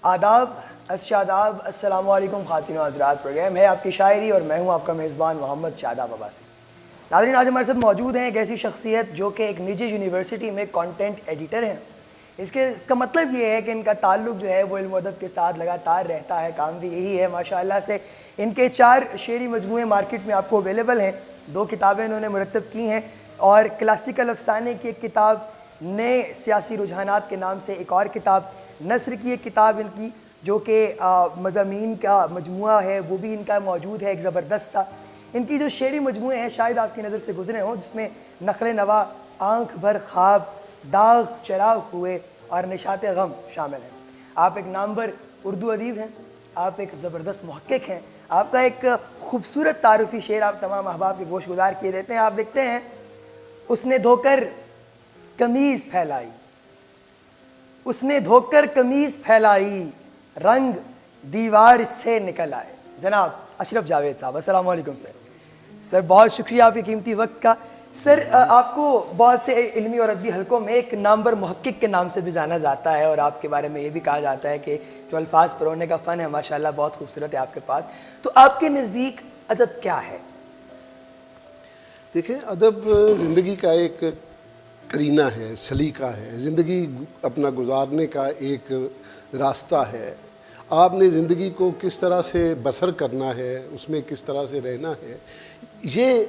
آداب شاداب السلام علیکم خواتین و حضرات، پروگرام ہے آپ کی شاعری اور میں ہوں آپ کا میزبان محمد شاداب عباسی۔ ناظرین، آج ہمارے ساتھ موجود ہیں ایک ایسی شخصیت جو کہ ایک نجی یونیورسٹی میں کانٹینٹ ایڈیٹر ہیں۔ اس کا مطلب یہ ہے کہ ان کا تعلق جو ہے وہ علم و ادب کے ساتھ لگاتار رہتا ہے، کام بھی یہی ہے ماشاءاللہ سے۔ ان کے 4 شعری مجموعے مارکیٹ میں آپ کو اویلیبل ہیں، 2 کتابیں انہوں نے مرتب کی ہیں، اور کلاسیکل افسانے کی ایک کتاب، نئے سیاسی رجحانات کے نام سے ایک اور کتاب، نثر کی ایک کتاب ان کی جو کہ مضامین کا مجموعہ ہے وہ بھی ان کا موجود ہے ایک زبردست سا۔ ان کی جو شعری مجموعے ہیں شاید آپ کی نظر سے گزرے ہوں، جس میں نخل نوا، آنکھ بھر خواب، داغ چراغ ہوئے اور نشاط غم شامل ہیں۔ آپ ایک نامور اردو ادیب ہیں، آپ ایک زبردست محقق ہیں، آپ کا ایک خوبصورت تعارفی شعر آپ تمام احباب کے گوش گزار کیے دیتے ہیں۔ آپ لکھتے ہیں، اس نے دھو کر قمیض پھیلائی، اس نے دھو کر قمیض پھیلائی، رنگ دیوار سے نکل آئے۔ جناب اشرف جاوید صاحب، السلام علیکم سر۔ سر بہت شکریہ آپ کے قیمتی وقت کا۔ سر آپ کو بہت سے علمی اور ادبی حلقوں میں ایک نامور محقق کے نام سے بھی جانا جاتا ہے، اور آپ کے بارے میں یہ بھی کہا جاتا ہے کہ جو الفاظ پرونے کا فن ہے ماشاءاللہ بہت خوبصورت ہے آپ کے پاس۔ تو آپ کے نزدیک ادب کیا ہے؟ دیکھیں، ادب زندگی کا ایک کرینہ ہے، سلیقہ ہے، زندگی اپنا گزارنے کا ایک راستہ ہے۔ آپ نے زندگی کو کس طرح سے بسر کرنا ہے، اس میں کس طرح سے رہنا ہے، یہ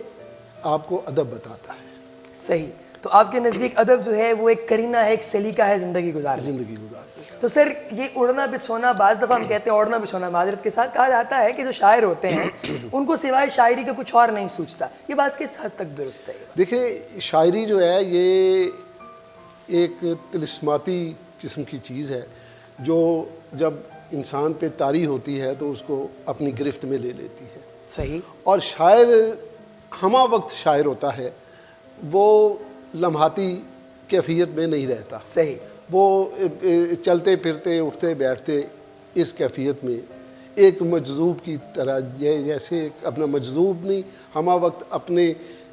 آپ کو ادب بتاتا ہے۔ صحیح۔ تو آپ کے نزدیک ادب جو ہے وہ ایک کرینہ ہے، ایک سلیقہ ہے زندگی گزارنے۔ زندگی گزارنے کا۔ تو سر یہ اڑنا بچھونا، بعض دفعہ ہم کہتے ہیں اڑنا بچھونا، معذرت کے ساتھ کہا جاتا ہے کہ جو شاعر ہوتے ہیں ان کو سوائے شاعری کا کچھ اور نہیں سوچتا، یہ بات کس حد تک درست ہے؟ دیکھیں، شاعری جو ہے یہ ایک طلسماتی قسم کی چیز ہے جو جب انسان پہ طاری ہوتی ہے تو اس کو اپنی گرفت میں لے لیتی ہے۔ صحیح۔ اور شاعر ہمہ وقت شاعر ہوتا ہے، وہ لمحاتی کیفیت میں نہیں رہتا۔ صحیح۔ وہ چلتے پھرتے اٹھتے بیٹھتے اس کیفیت میں ایک مجذوب کی طرح، جیسے اپنا مجذوب نہیں، ہمہ وقت اپنے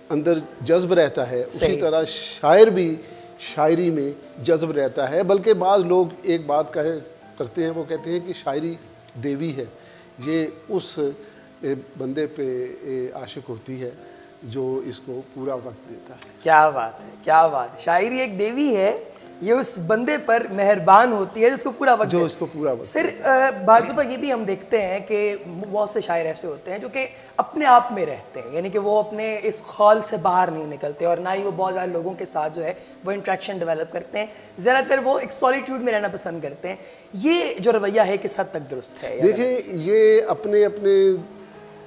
اندر جذب رہتا ہے، اسی طرح شاعر بھی شاعری میں جذب رہتا ہے۔ بلکہ بعض لوگ ایک بات کرتے ہیں، وہ کہتے ہیں کہ شاعری دیوی ہے، یہ اس بندے پہ عاشق ہوتی ہے جو اس کو پورا وقت دیتا ہے۔ کیا بات ہے، کیا بات ہے! شاعری ایک دیوی ہے، یہ اس بندے پر مہربان ہوتی ہے جو اس کو پورا وقت، جو اس کو پورا وقت۔ سر بعض دفعہ یہ بھی ہم دیکھتے ہیں کہ بہت سے شاعر ایسے ہوتے ہیں جو کہ اپنے آپ میں رہتے ہیں، یعنی کہ وہ اپنے اس خول سے باہر نہیں نکلتے، اور نہ ہی وہ بہت زیادہ لوگوں کے ساتھ جو ہے وہ انٹریکشن ڈیولپ کرتے ہیں، زیادہ تر وہ ایک سولیٹیوڈ میں رہنا پسند کرتے ہیں۔ یہ جو رویہ ہے کس حد تک درست ہے؟ دیکھیں، یہ اپنے اپنے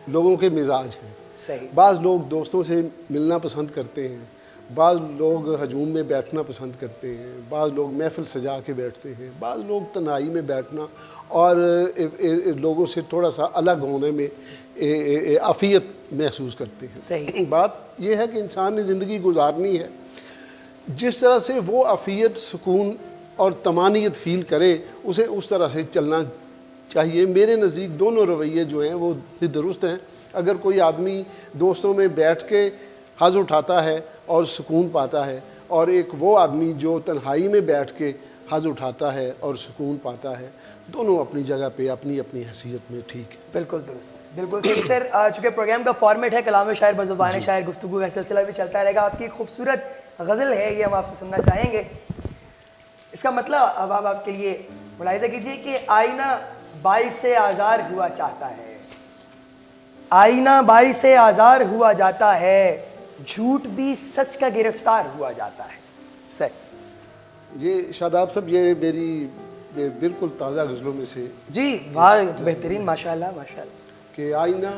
لوگوں کے مزاج ہیں۔ صحیح۔ بعض لوگ دوستوں سے ملنا پسند کرتے ہیں، بعض لوگ ہجوم میں بیٹھنا پسند کرتے ہیں، بعض لوگ محفل سجا کے بیٹھتے ہیں، بعض لوگ تنہائی میں بیٹھنا اور لوگوں سے تھوڑا سا الگ ہونے میں عافیت محسوس کرتے ہیں۔ صحیح۔ بات یہ ہے کہ انسان نے زندگی گزارنی ہے، جس طرح سے وہ عافیت، سکون اور طمانینت فیل کرے، اسے اس طرح سے چلنا چاہیے۔ میرے نزدیک دونوں رویے جو ہیں وہ درست ہیں۔ اگر کوئی آدمی دوستوں میں بیٹھ کے حظ اٹھاتا ہے اور سکون پاتا ہے، اور ایک وہ آدمی جو تنہائی میں بیٹھ کے حظ اٹھاتا ہے اور سکون پاتا ہے، دونوں اپنی جگہ پہ اپنی اپنی حیثیت میں ٹھیک ہے۔ بالکل درست، بالکل صحیح۔ سر چونکہ پروگرام کا فارمیٹ ہے کلام شاعر بزبان شاعر، گفتگو کا سلسلہ بھی چلتا رہے گا۔ آپ کی خوبصورت غزل ہے، یہ ہم آپ سے سننا چاہیں گے۔ اس کا مطلب اب آپ کے لیے ملاحظہ کیجیے کہ آئینہ باعث آزار ہوا چاہتا ہے، آئینہ باعث آزار ہوا جاتا ہے، جھوٹ بھی سچ کا گرفتار ہوا جاتا ہے۔ سر یہ شاداب صاحب، یہ میری بالکل تازہ غزلوں میں سے جی، بہت بہترین، ماشاءاللہ ماشاءاللہ۔ کہ آئینہ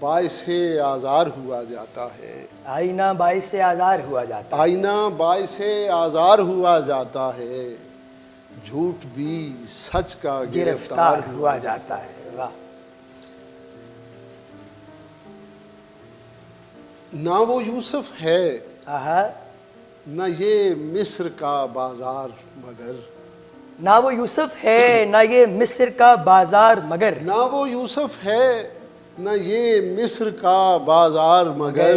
باعث آزار ہوا جاتا ہے، آئینہ باعث آزار ہوا جاتا ہے، آئینہ باعث آزار ہوا جاتا ہے، جھوٹ بھی سچ کا گرفتار ہوا جاتا ہے۔ واہ! نہ وہ یوسف ہے، آہا! نہ یہ مصر کا بازار مگر، نہ وہ یوسف ہے، نہ یہ مصر کا بازار مگر، نہ وہ یوسف ہے، نہ یہ مصر کا بازار مگر،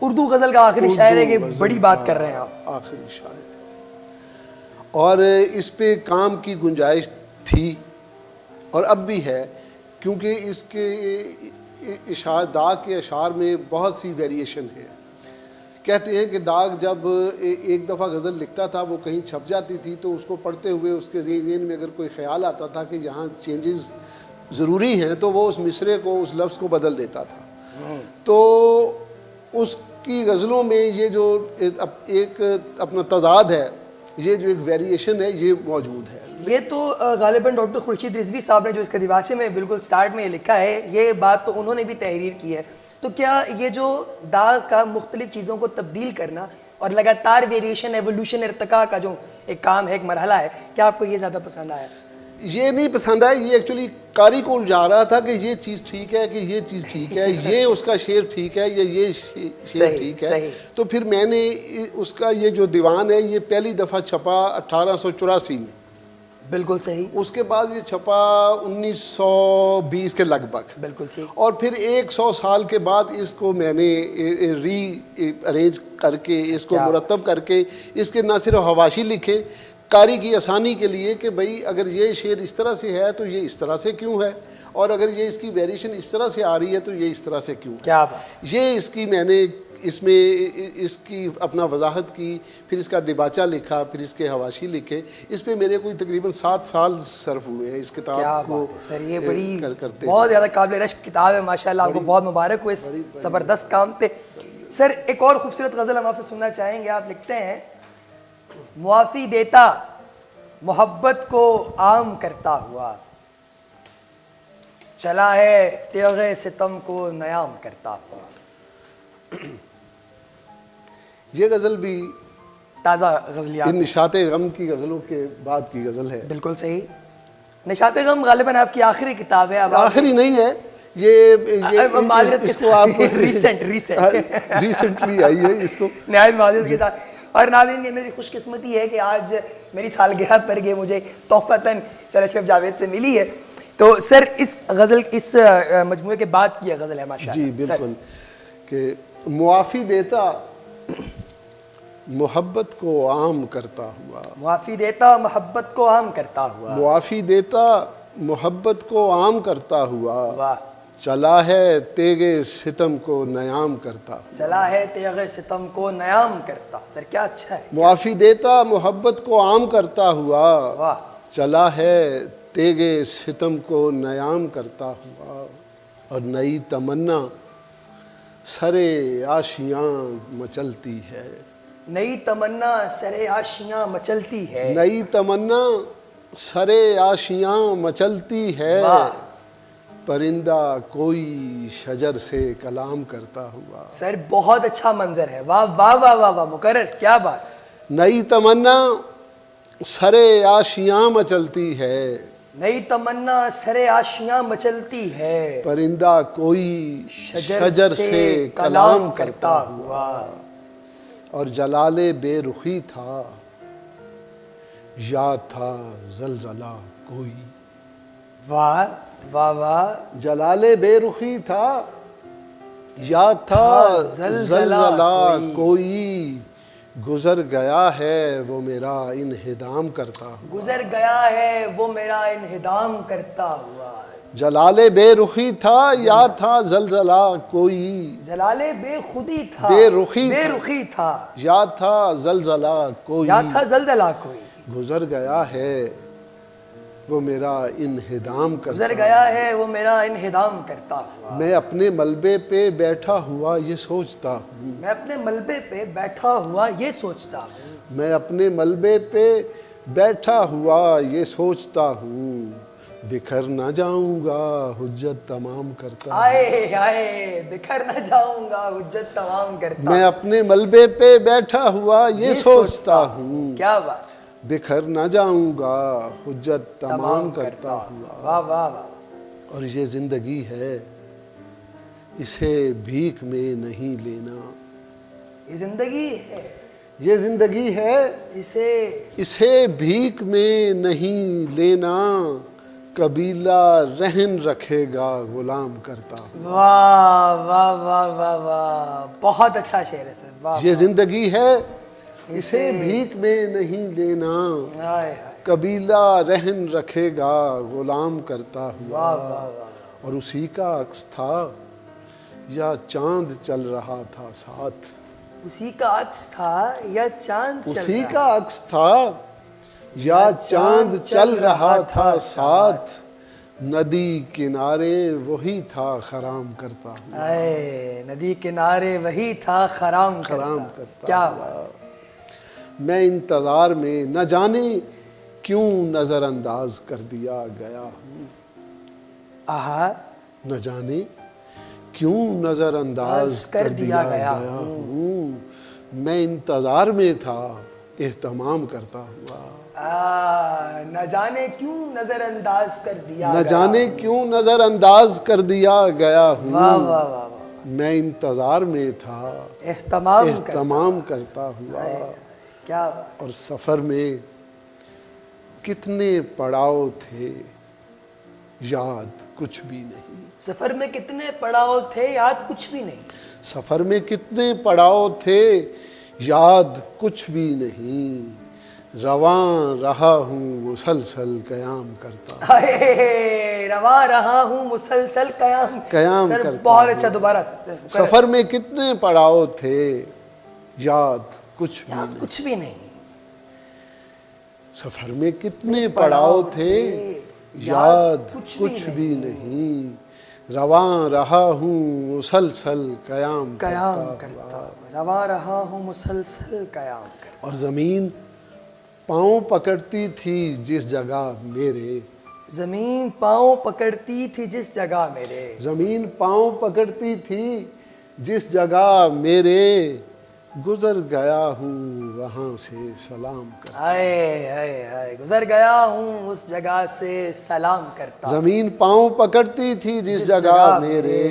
اردو غزل کا آخری شاعر ہے کہ اردو غزل بڑی بات کا کر رہے ہیں آپ. آخری شاعر ہے اور اس پہ کام کی گنجائش تھی اور اب بھی ہے، کیونکہ اس کے داغ کے اشعار میں بہت سی ویریشن ہے. کہتے ہیں کہ داغ جب ایک دفعہ غزل لکھتا تھا، وہ کہیں چھپ جاتی تھی تو اس کو پڑھتے ہوئے اس کے ذہن میں اگر کوئی خیال آتا تھا کہ یہاں چینجز ضروری ہیں تو وہ اس مصرعے کو، اس لفظ کو بدل دیتا تھا. تو اس کی غزلوں میں یہ جو ایک اپنا تضاد ہے، یہ جو ایک ویریشن ہے، یہ موجود ہے. یہ تو غالباً ڈاکٹر خورشید رضوی صاحب نے جو اس کے دیباچے میں بالکل سٹارٹ میں یہ لکھا ہے، یہ بات تو انہوں نے بھی تحریر کی ہے. تو کیا یہ جو داغ کا مختلف چیزوں کو تبدیل کرنا اور لگاتار ویریشن، ایولیوشن، ارتقاء کا جو ایک کام ہے، ایک مرحلہ ہے، کیا آپ کو یہ زیادہ پسند آیا؟ یہ نہیں پسند آیا، یہ ایکچولی قاری کو الجھا رہا تھا کہ یہ چیز ٹھیک ہے، کہ یہ چیز ٹھیک ہے، یہ اس کا شعر ٹھیک ہے، یہ شعر ٹھیک ہے. تو پھر میں نے اس کا یہ جو دیوان ہے، یہ پہلی دفعہ چھپا 1884 میں. بالکل صحیح. اس کے بعد یہ چھپا 1920 کے لگ بھگ. بالکل ٹھیک. اور پھر 100 سال کے بعد اس کو میں نے ری ارینج کر کے، اس کو مرتب کر کے، اس کے نہ صرف حواشی لکھے قاری کی آسانی کے لیے کہ بھئی اگر یہ شعر اس طرح سے ہے تو یہ اس طرح سے کیوں ہے، اور اگر یہ اس کی ویریشن اس طرح سے آ رہی ہے تو یہ اس طرح سے کیوں ہے. کیا بات. یہ اس کی میں نے اس میں اس کی اپنا وضاحت کی، پھر اس کا دیباچہ لکھا، پھر اس کے حواشی لکھے. اس پہ میرے کوئی تقریباً 7 سال صرف ہوئے ہیں اس کتاب کو سر. یہ بڑی کرتے بہت زیادہ قابل رشک کتاب ہے ماشاءاللہ. آپ کو بہت مبارک ہو اس زبردست کام پہ. سر ایک اور خوبصورت غزل ہم آپ سے سننا چاہیں گے. آپ لکھتے ہیں: معافی دیتا محبت کو عام کرتا ہوا، چلا ہے تیغ ستم کو نیام کرتا ہوا. یہ غزل بھی تازہ غزلیات، ان نشاط غم کی غزلوں کے بعد کی غزل ہے. بالکل صحیح. نشاط غم غالباً آپ کی آخری کتاب ہے. آخری نہیں ہے یہ معذرت اس کو آپ ریسنٹلی آئی ہے اس کو نہایت معذرت کے ساتھ. اور ناظرین، یہ میری خوش قسمتی ہے کہ آج میری سالگرہ پر یہ مجھے تحفتاً سر اشرف جاوید سے ملی ہے. تو سر اس غزل، اس مجموعے کے بعد کی غزل ہے ماشاءاللہ. جی بالکل، کہ معافی دیتا محبت کو عام کرتا ہوا. معافی دیتا محبت کو عام کرتا ہوا. معافی دیتا محبت کو عام کرتا ہوا. واہ. چلا ہے تیغ ستم کو نیام کرتا ہوا. چلا ہے تیغ ستم کو نیام کرتا. سر کیا اچھا ہے. معافی دیتا محبت کو عام کرتا ہوا. واہ. چلا ہے تیغ ستم کو نیام کرتا ہوا. اور نئی تمنا سرے آشیاں مچلتی ہے. نئی تمنا سرے آشیاں مچلتی ہے. نئی تمنا سرے آشیاں مچلتی ہے. واہ. پرندہ کوئی شجر سے کلام کرتا ہوا. سر بہت اچھا منظر ہے. واہ واہ واہ واہ واہ. مقرر. کیا بات. نئی تمنا سرے آشیاں مچلتی ہے. نئی تمنا سرے آشیاں مچلتی ہے. پرندہ کوئی شجر سے کلام کرتا ہوا. اور جلال بے رخی تھا، یاد تھا زلزلہ کوئی. واہ واہ واہ. جلال بے رخی تھا، یاد تھا زلزلہ کوئی. گزر گیا ہے وہ میرا انہدام کرتا ہوا. گزر گیا ہے وہ میرا انہدام کرتا ہوا. جلال بے رخی تھا، یاد تھا زلزلہ کوئی. جلال بے خودی تھا، بے رخی بے تھا، رخی تھا، یاد تھا زلزلہ کوئی. یاد تھا زلزلہ کوئی. گزر گیا ہے وہ میرا انہدام کرتا. گزر گیا ہے وہ میرا انہدام کرتا ہوا. میں اپنے ملبے پہ بیٹھا ہوا یہ سوچتا ہوں. میں اپنے ملبے پہ بیٹھا ہوا یہ سوچتا ہوں. میں اپنے ملبے پہ بیٹھا ہوا یہ سوچتا ہوں. بکھر نہ جاؤں گا حجت تمام کرتا ہوں. آئے آئے بکھر نہ جاؤں گا حجت تمام کرتا. میں اپنے ملبے پہ بیٹھا ہوا یہ سوچتا ہوں. کیا بات. بکھر نہ جاؤں گا حجت تمام کرتا ہوا. واہ واہ واہ. اور یہ زندگی ہے اسے بھیک میں نہیں لینا. یہ زندگی ہے، یہ زندگی ہے اسے بھیک میں نہیں لینا. قبیلہ رہن رکھے گا غلام کرتا ہوں. واہ واہ واہ واہ واہ، بہت اچھا شعر ہے سر. واہ یہ زندگی ہے اسے بھیک میں نہیں لینا، ہائے ہائے، قبیلہ رہن رکھے گا غلام کرتا ہوا. واہ واہ واہ، اور اسی کا عکس تھا یا چاند چل رہا تھا ساتھ. اسی کا عکس تھا یا چاند چل اسی رہا؟ کا عکس تھا یا چاند چل رہا تھا ساتھ، ندی کنارے وہی تھا خرام کرتا ہوا. اے ندی کنارے وہی تھا خرام خرام کرتا. کرتا کیا ہوا. بات، میں انتظار میں نہ جانے کیوں نظر انداز کر دیا گیا ہوں. آہا، نہ جانے کیوں نظر انداز کر دیا گیا ہوں. میں انتظار میں تھا اہتمام کرتا ہوا. نہ جانے کیوں نظر انداز کر دیا نہ گیا. جانے کیوں نظر انداز کر دیا گیا ہوں. واہ واہ واہ واہ، میں انتظار میں تھا اہتمام کرتا ہوا. کیا بات، اور سفر میں کتنے پڑاؤ تھے یاد کچھ بھی نہیں. سفر میں کتنے پڑاؤ تھے یاد کچھ بھی نہیں. سفر میں کتنے پڑاؤ تھے یاد کچھ بھی نہیں. رواں رہا ہوں مسلسل قیام کرتا ہوں. ہائے، رواں رہا ہوں مسلسل قیام سر، کرتا بہت ہوں. اچھا، دوبارہ سفر میں کتنے پڑاؤ تھے یاد کچھ بھی یاد نہیں. کچھ بھی نہیں. سفر میں کتنے پڑاؤ تھے یاد کچھ بھی نہیں. رواں رہا ہوں مسلسل قیام کرتا ہوں. رواں رہا ہوں مسلسل قیام کرتا. اور زمین پاؤں پکڑتی تھی جس جگہ میرے. زمین پاؤں پکڑتی تھی جس جگہ میرے. زمین پاؤں پکڑتی تھی جس جگہ میرے. گزر گیا ہوں وہاں سے سلام کرتا. ہائے ہائے ہائے، گزر گیا ہوں اس جگہ سے سلام کرتا. زمین پاؤں پکڑتی تھی جس جگہ میرے.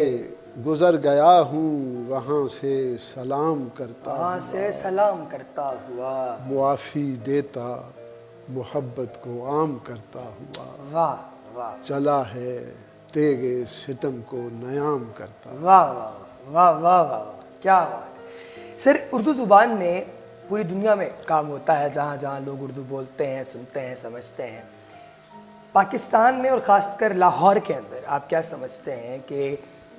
گزر گیا ہوں وہاں سے سلام کرتا. وہاں سے سلام کرتا ہوا. معافی دیتا محبت کو عام کرتا ہوا. واہ واہ چلا ہے تیغ ستم کو نیام کرتا. واہ واہ واہ واہ واہ، کیا بات. سر، اردو زبان میں پوری دنیا میں کام ہوتا ہے، جہاں جہاں لوگ اردو بولتے ہیں، سنتے ہیں، سمجھتے ہیں. پاکستان میں اور خاص کر لاہور کے اندر آپ کیا سمجھتے ہیں کہ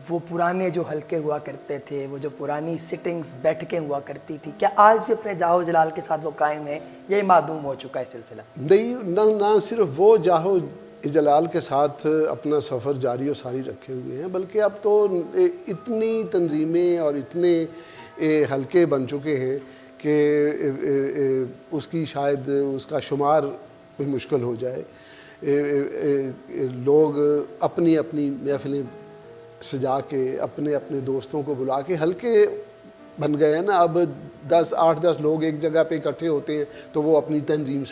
وہ پرانے جو حلقے ہوا کرتے تھے، وہ جو پرانی سٹنگز بیٹھکیں ہوا کرتی تھی، کیا آج بھی اپنے جاہو جلال کے ساتھ وہ قائم ہے، یہی معدوم ہو چکا ہے سلسلہ؟ نہیں، نہ صرف وہ جاہو جلال کے ساتھ اپنا سفر جاری و ساری رکھے ہوئے ہیں، بلکہ اب تو اتنی تنظیمیں اور اتنے حلقے بن چکے ہیں کہ اس کی شاید اس کا شمار بھی مشکل ہو جائے. لوگ اپنی اپنی محفلیں سجا کے اپنے اپنے دوستوں کو بلا کے حلقے بن گئے ہیں نا. اب 8-10 لوگ ایک جگہ پہ اکٹھے ہوتے ہیں تو وہ اپنی تنظیم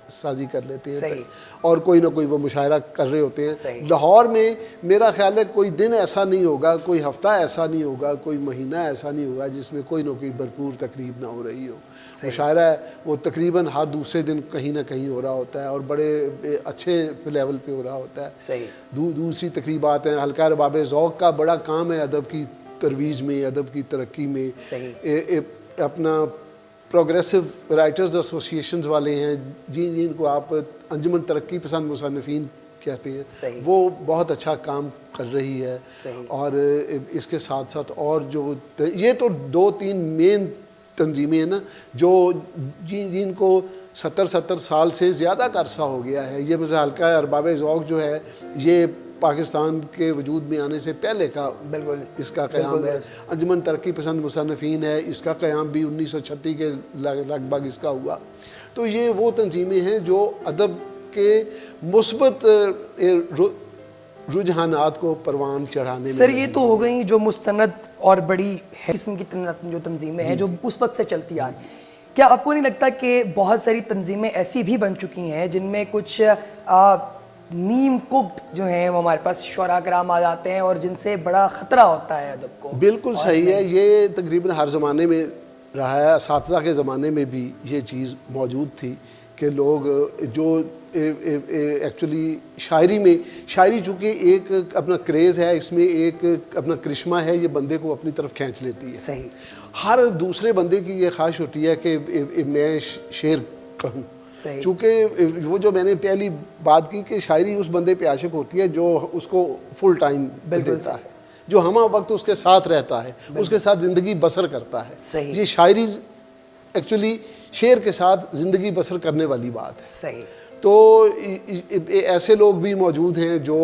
سازی کر لیتے ہیں. صحیح. اور کوئی نہ کوئی وہ مشاعرہ کر رہے ہوتے ہیں. صحیح. لاہور میں میرا خیال ہے کوئی دن ایسا نہیں ہوگا، کوئی ہفتہ ایسا نہیں ہوگا، کوئی مہینہ ایسا نہیں ہوگا جس میں کوئی نہ کوئی بھرپور تقریب نہ ہو رہی ہو. مشاعرہ ہے وہ تقریباً ہر دوسرے دن کہیں نہ کہیں ہو رہا ہوتا ہے، اور بڑے اچھے لیول پہ ہو رہا ہوتا ہے. صحیح. دوسری تقریبات ہیں. حلقہ ارباب ذوق کا بڑا کام ہے ادب کی ترویج میں، ادب کی ترقی میں. صحیح. اپنا پروگریسو رائٹرز ایسوسیشنز والے ہیں جن کو آپ انجمن ترقی پسند مصنفین کہتے ہیں. صحیح. وہ بہت اچھا کام کر رہی ہے. صحیح. اور اس کے ساتھ ساتھ اور جو یہ تو 2-3 مین تنظیمیں ہیں نا جو جن کو 70 سال سے زیادہ کا عرصہ ہو گیا ہے. یہ مثلا حلقہ ارباب ذوق جو ہے یہ پاکستان کے وجود میں آنے سے پہلے کا بالکل اس کا قیام ہے. انجمن ترقی پسند مصنفین ہے، اس کا قیام بھی 1936 کے لگ بھگ اس کا ہوا. تو یہ وہ تنظیمیں ہیں جو ادب کے مثبت رجحانات کو پروان چڑھانے میں. سر، یہ تو ہو گئی جو مستند اور بڑی قسم کی جو تنظیمیں ہیں جو اس وقت سے چلتی آ رہی. کیا آپ کو نہیں لگتا کہ بہت ساری تنظیمیں ایسی بھی بن چکی ہیں جن میں کچھ نیم کوکڈ جو ہیں وہ ہمارے پاس شعراء کرام آ جاتے ہیں اور جن سے بڑا خطرہ ہوتا ہے ادب کو؟ بالکل صحیح ہے. یہ تقریباً ہر زمانے میں رہا ہے. اساتذہ کے زمانے میں بھی یہ چیز موجود تھی کہ لوگ جو ایکچولی شاعری چونکہ ایک اپنا کریز ہے، اس میں ایک اپنا کرشمہ ہے، یہ بندے کو اپنی طرف کھینچ لیتی ہے. صحیح. ہر دوسرے بندے کی یہ خواہش ہوتی ہے کہ میں شعر کہوں. صحیح. چونکہ وہ جو میں نے پہلی بات کی کہ شاعری اس بندے پہ عاشق ہوتی ہے جو اس کو فل ٹائم دیتا ہے، جو ہمہ وقت اس کے ساتھ رہتا ہے، اس کے ساتھ زندگی بسر کرتا ہے. صحیح. یہ شاعری ایکچولی شعر کے ساتھ زندگی بسر کرنے والی بات ہے. صحیح. تو ایسے لوگ بھی موجود ہیں جو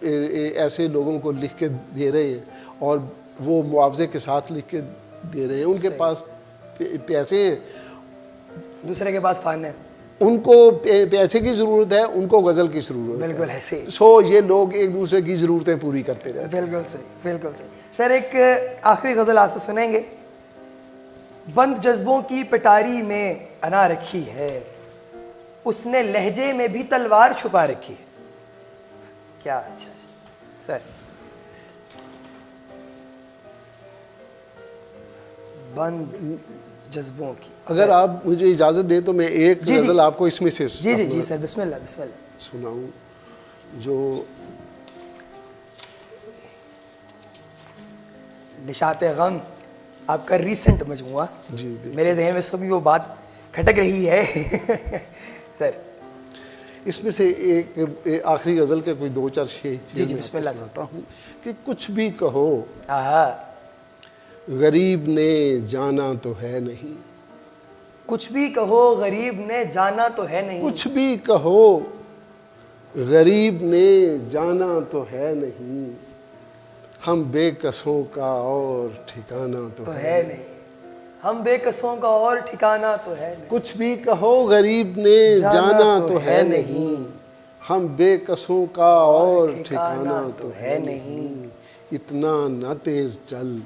ایسے لوگوں کو لکھ کے دے رہے ہیں اور وہ معاوضے کے ساتھ لکھ کے دے رہے ہیں. ان کے پاس پیسے ہیں، دوسرے کے پاس فن ہے. ان کو پیسے کی ضرورت ہے، ان کو غزل کی ضرورت ہے. بالکل ایسے. سو یہ لوگ ایک دوسرے کی ضرورتیں پوری کرتے رہتے ہیں. بالکل صحیح. بالکل صحیح. سر ایک آخری غزل آپ سے سنیں گے. بند جذبوں کی پٹاری میں انا رکھی ہے، اس نے لہجے میں بھی تلوار چھپا رکھی ہے. کیا اچھا سر. بند جذبوں کی. اگر آپ مجھے اجازت دیں تو میں ایک غزل آپ کو اس میں سے جی سر. بسم اللہ بسم اللہ. سناؤں جو نشاط غم آپ کا ریسنٹ مجموعہ. جی میرے ذہن میں اس وقت بھی وہ بات کھٹک رہی ہے. سر اس میں سے ایک آخری غزل کے کوئی 2-4 شعر جی بسم اللہ سنتا ہوں. کہ کچھ بھی کہو ہاں. غریب نے جانا تو ہے نہیں. کچھ بھی کہو غریب نے جانا تو ہے نہیں. کچھ بھی کہو غریب نے جانا تو ہے نہیں. ہم بے کسوں کا اور ٹھکانہ تو ہے نہیں. ہم بے کسوں کا اور ٹھکانہ تو ہے نہیں. کچھ بھی کہو غریب نے جانا تو ہے نہیں. ہم بے کسوں کا اور ٹھکانہ تو ہے نہیں. اتنا نہ تیز چل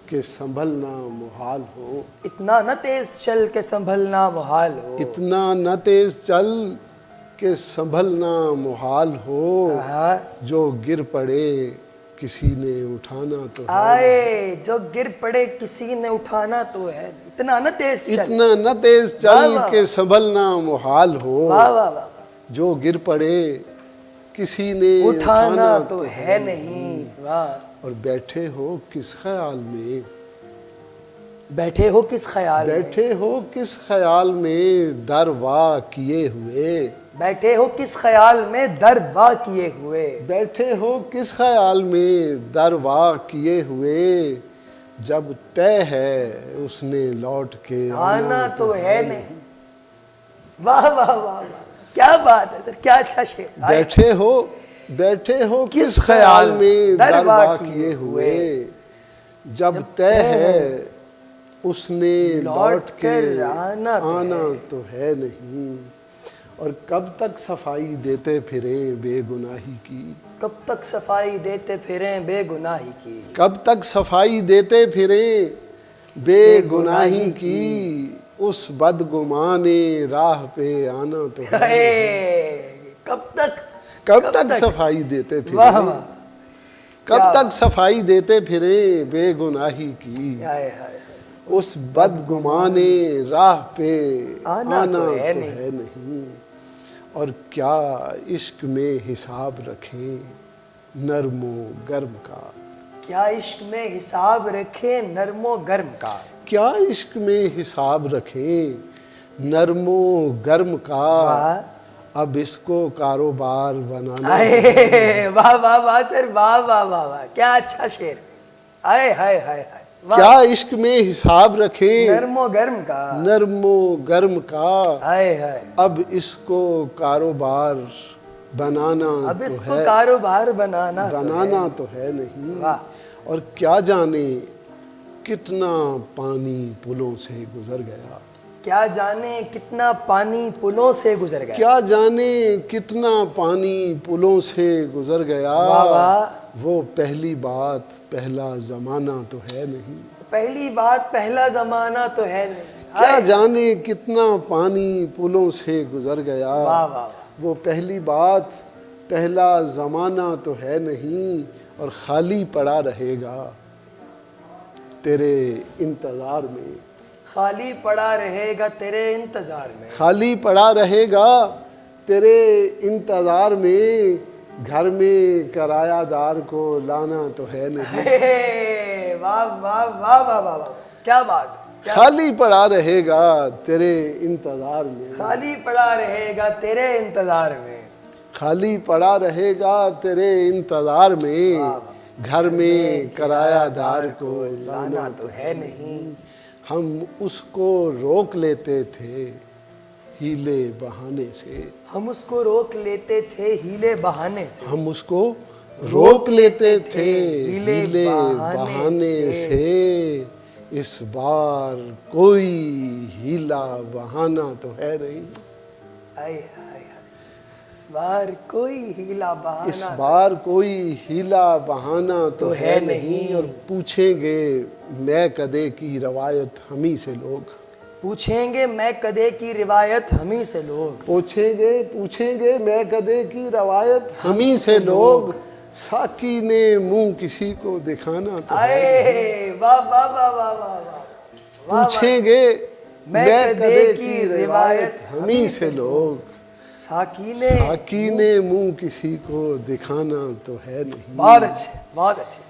کہ سنبھلنا محال ہو. اتنا نہ تیز چل کہ سنبھلنا محال ہو. اتنا نہ تیز چل کہ سنبھلنا محال ہو. جو گر پڑے کسی نے اٹھانا تو ہے. آئے جو گر پڑے کسی نے اٹھانا تو ہے. اتنا نہ تیز چل. اتنا نہ تیز چل کہ سنبھلنا محال ہو. واہ واہ واہ. جو گر پڑے کسی نے اٹھانا تو ہے نہیں. واہ. اور بیٹھے ہو کس خیال میں. بیٹھے ہو کس خیال میں. بیٹھے ہو کس خیال میں در وا کیے ہوئے. بیٹھے ہو کس خیال میں در وا کیے ہوئے. بیٹھے ہو کس خیال میں در وا کیے ہوئے. جب طے ہے اس نے لوٹ کے آنا تو ہے نہیں. واہ واہ واہ. کیا بات ہے سر. کیا اچھا شعر. بیٹھے ہو کس خیال میں در وا کیے ہوئے. جب طے ہے اس نے لوٹ کے آنا تو ہے نہیں. اور کب تک صفائی دیتے پھریں بے گناہی کی. کب تک صفائی دیتے پھریں بے گناہی کی. کب تک صفائی دیتے پھریں بے گناہی کی. اس بدگمان راہ پہ آنا تو ہے. کب تک صفائی دیتے پھریں. کب تک صفائی دیتے پھریں بے گناہی کی. اس بدگمان راہ پہ آنا تو ہے نہیں. اور کیا عشق میں حساب رکھیں نرم و گرم کا. کیا عشق میں حساب رکھیں نرم و گرم کا. کیا عشق میں حساب رکھیں نرم و گرم کا. اب اس کو کاروبار بنانا. واہ واہ واہ سر. واہ واہ واہ واہ. کیا اچھا شعر. ہائے ہائے ہائے ہائے. کیا عشق میں حساب رکھیں نرم و گرم کا. نرم و گرم کا. ہائے ہائے. اب اس کو کاروبار بنانا. اب اس کو کاروبار بنانا تو ہے نہیں. اور کیا جانے کتنا پانی پلوں سے گزر گیا. کیا جانے کتنا پانی پلوں سے گزر گیا. کیا جانے کتنا پانی پلوں سے گزر گیا. وہ پہلی بات پہلا زمانہ تو ہے نہیں. پہلی بات پہلا زمانہ تو ہے نہیں. کیا جانے کتنا پانی پلوں سے گزر گیا. وہ پہلی بات پہلا زمانہ تو ہے نہیں. اور خالی پڑا رہے گا تیرے انتظار میں. خالی پڑا رہے گا تیرے انتظار میں. خالی پڑا رہے گا تیرے انتظار میں, گھر میں کرایہ دار کو لانا تو ہے نہیں. واہ واہ واہ واہ واہ واہ, کیا بات. خالی پڑا رہے گا تیرے انتظار میں, خالی پڑا رہے گا تیرے انتظار میں, خالی پڑا رہے گا تیرے انتظار میں, گھر میں کرایہ دار کو لانا تو ہے نہیں. ہم اس کو روک لیتے تھے ہیلے بہانے سے, ہم اس کو روک لیتے تھے ہیلے بہانے سے, ہم اس کو روک لیتے تھے ہیلے ہیلے بہانے سے. اس بار کوئی ہیلا بہانا تو ہے نہیں. آئے ہائے, اس بار کوئی ہیلا بہانا, اس بار کوئی ہیلا بہانا تو ہے نہیں. اور پوچھیں گے میں کدے کی روایت ہمیں سے لوگ, پوچھیں گے میں کدے کی روایت ہمیں سے لوگ, پوچھیں گے میں کدے کی روایت ہمیں سے لوگ. ساقی نے منہ کسی کو دکھانا تو ہے. آئے واہ واہ واہ واہ واہ واہ. پوچھیں گے میں کدے کی روایت ہمیں سے لوگ, ساقی نے منہ کسی کو دکھانا تو ہے نہیں. بہت اچھے بہت اچھے.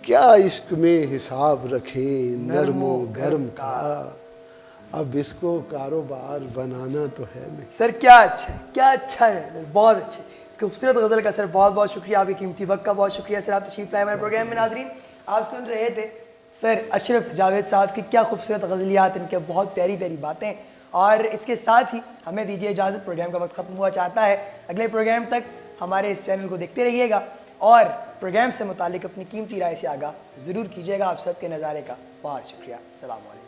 کیا عشق میں حساب رکھیں نرم و گرم کا, اب اس کو کاروبار بنانا تو ہے نہیں. سر کیا اچھا ہے, کیا اچھا ہے, بہت اچھے. اس خوبصورت غزل کا سر بہت بہت شکریہ, آپ کی قیمتی وقت کا بہت شکریہ سر. آپ تشریف لائے ہمارے پروگرام میں. ناظرین آپ سن رہے تھے سر اشرف جاوید صاحب کی کیا خوبصورت غزلیات, ان کے بہت پیاری پیاری باتیں. اور اس کے ساتھ ہی ہمیں دیجیے اجازت, پروگرام کا وقت ختم ہوا چاہتا ہے. اگلے پروگرام تک ہمارے اس چینل کو دیکھتے رہیے گا اور پروگرام سے متعلق اپنی قیمتی رائے سے آگاہ ضرور کیجیے گا. آپ سب کے نظارے کا بہت شکریہ. السلام علیکم.